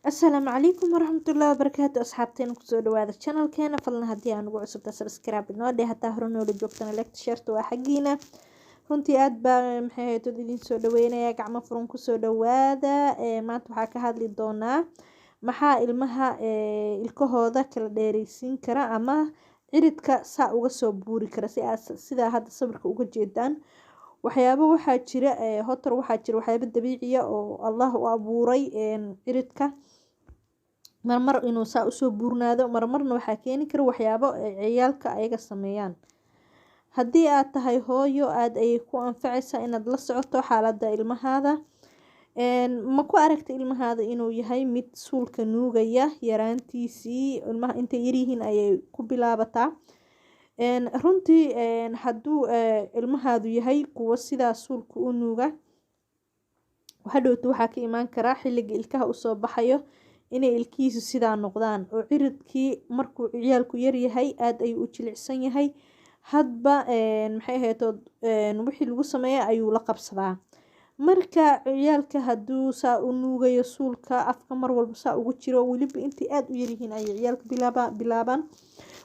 السلام عليكم ورحمة الله وبركاته أصحابتين كسو دوادا channel كينا فلنا هدي aan ugu cusubta subscribe inoo dheh hataa hore noola joogtana like share waa xagiina runtii aad baa maxay ahayd idin soo dhaweynaya gacmo furan kusoo dhawaada maanta waxaa ka hadli doonaa maxaa ilmaha ilkahooda kala dheereysiin kara ama ciridka saa uga soo buuri kara sida hadda sawirka uga jeedaan waxyaabo waxaa jira hotor waxaa jira waxyaabo dabiiciya oo Allah u abuuray ciridka marmar inuu saa usoo buurnaado marmarna waxaa keeni kara waxyaabo ciyaalka ayaga sameeyaan haddii aad tahay hooyo aad ayay ku anfacaysaa inaad la socoto xaaladda ilmahaada ma ku aragta ilmahaada inuu yahay mid suulka nuugaya yaraantiisii ilmaha intay yaryihiin ayay ku bilaabataa runtii hadduu ilmahaadu yahay kuwa sidaa suulka u nuuga hadhowtu waxaa ka imaan karaa xilliga ilkaha usoo baxayo inay ilkihiisu sidaa noqdaan oo ciridkii markuu ciyaalku yaryahay aad ayuu u jilicsan yahay hadba maxay ahayd wixii lagu sameeya ayuu la qabsadaa marka ciyaalka hadduu saa u nuugayo suulka afka mar walba saa ugu jiro weliba intii aad u yaryihiin ayay ciyaalka bilaabaan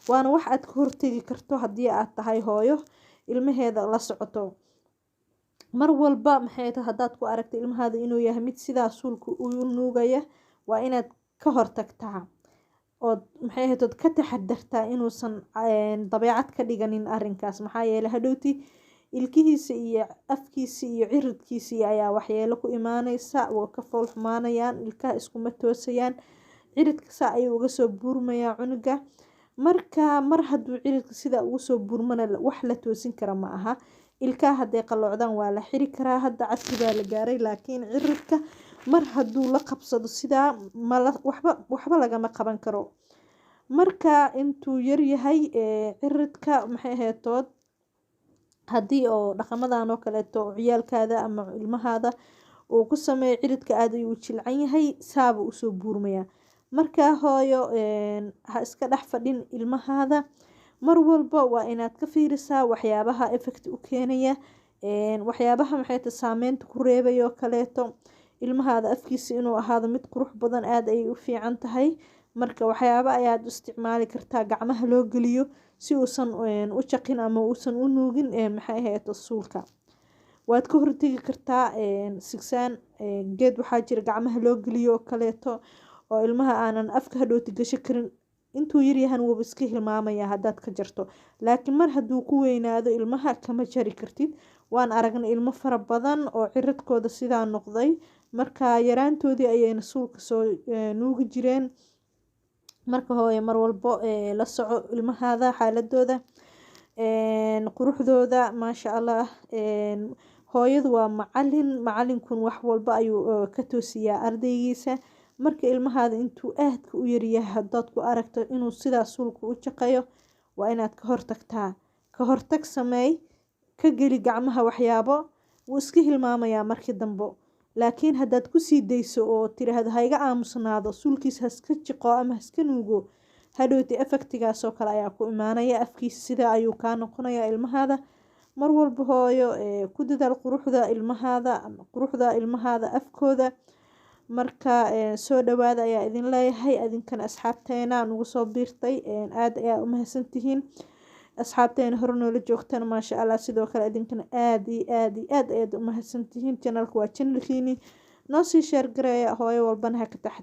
waana wax aad ka hortegi karto haddii aad tahay hooyo ilmaheeda la socoto mar walba maxay tahay haddaad ku aragto ilmahaada inuu yahay mid sidaa suulka u nuugaya waa inaad ka hortagtaa ood maxay ahayd ka taxadartaa inuusan dabeecad ka dhiganin arrinkaas maxaa yeelay hadhowti ilkihiisa iyo afkiisa iyo ciridkiisa ayaa waxyeelo ku imaanaysa oo ka fool xumaanayaan ilkaha iskuma toosayaan ciridka saa ayuu uga soo buurmayaa cunuga marka mar hadduu ciridka sidaa ugu soo buurmana wax la toosin kara ma aha ilkaha hadday qalloocdaan waa la xiri karaa hadda casri baa la gaaray laakiin ciridka mar hadduu la qabsado sidaa waxba lagama qaban karo marka intuu yaryahay ciridka maxay ahayd haddii oo dhaqamadan oo kaleeto ciyaalkaada ama ilmahaada uu ku sameeyo ciridka aad ayuu jilcan yahay saaba usoo buurmaya markaa hooyo ha iska dhex fadhin ilmahaada mar walba waa inaad ka fiirisaa waxyaabaha effect u keenaya waxyaabaha maxay tahay saameynta ku reebayo kaleeto ilmahaada afkiisa inuu ahaado mid qurux badan aad ayay u fiican tahay marka waxyaabo ayaad u isticmaali kartaa gacmaha loo geliyo si uusan u jaqin ama uusan u nuugin maxay ahayd suulka waad ka hortegi kartaa sigsaan geed waxaa jira gacmaha loo geliyo oo kaleeto oo ilmaha aanan afka hadhowti gasho karin intuu yaryahan wuuba iska hilmaamaya haddaad ka jarto laakiin mar hadduu ku weynaado ilmaha kama jari kartid waan aragnay ilmo fara badan oo ciridkooda sidaa noqday marka yaraantoodii ayayna suulka soo nuugi jireen marka hooyo mar walbo la soco ilmahaada xaaladooda quruxdooda maasha allah hooyadu waa macalinkun wax walba ayuu ka toosiyaa ardaygiisa marka ilmahaada intuu aadka u yaryahay haddaad ku aragto inuu sidaa suulka u jaqayo waa inaad ka hortagtaa ka hortag sameey ka geli gacmaha waxyaabo wuu iska hilmaamayaa markii dambe laakiin haddaad kusii dayso oo tiraahdo ha iga aamusnaado suulkiisa haska jiqo ama haska nuugo hadhowti effectigaasoo kale ayaa ku imaanaya afkiisa sidaa ayuu kaa noqonayaa ilmahaada mar walba hooyo ku dadaal quruxda ilmahaada afkooda marka soo dhawaada ayaa idin leeyahay adinkan asxaabteena nugu soo biirtay aad ayaa u mahadsantihiin asxaabteena hore noola joogtana maasha allah sidoo kale idinkana aad ayaad u mahadsantihiin channelka waa channelkiini noo sii sheer gareeya hooyo walbana ha ka taxadar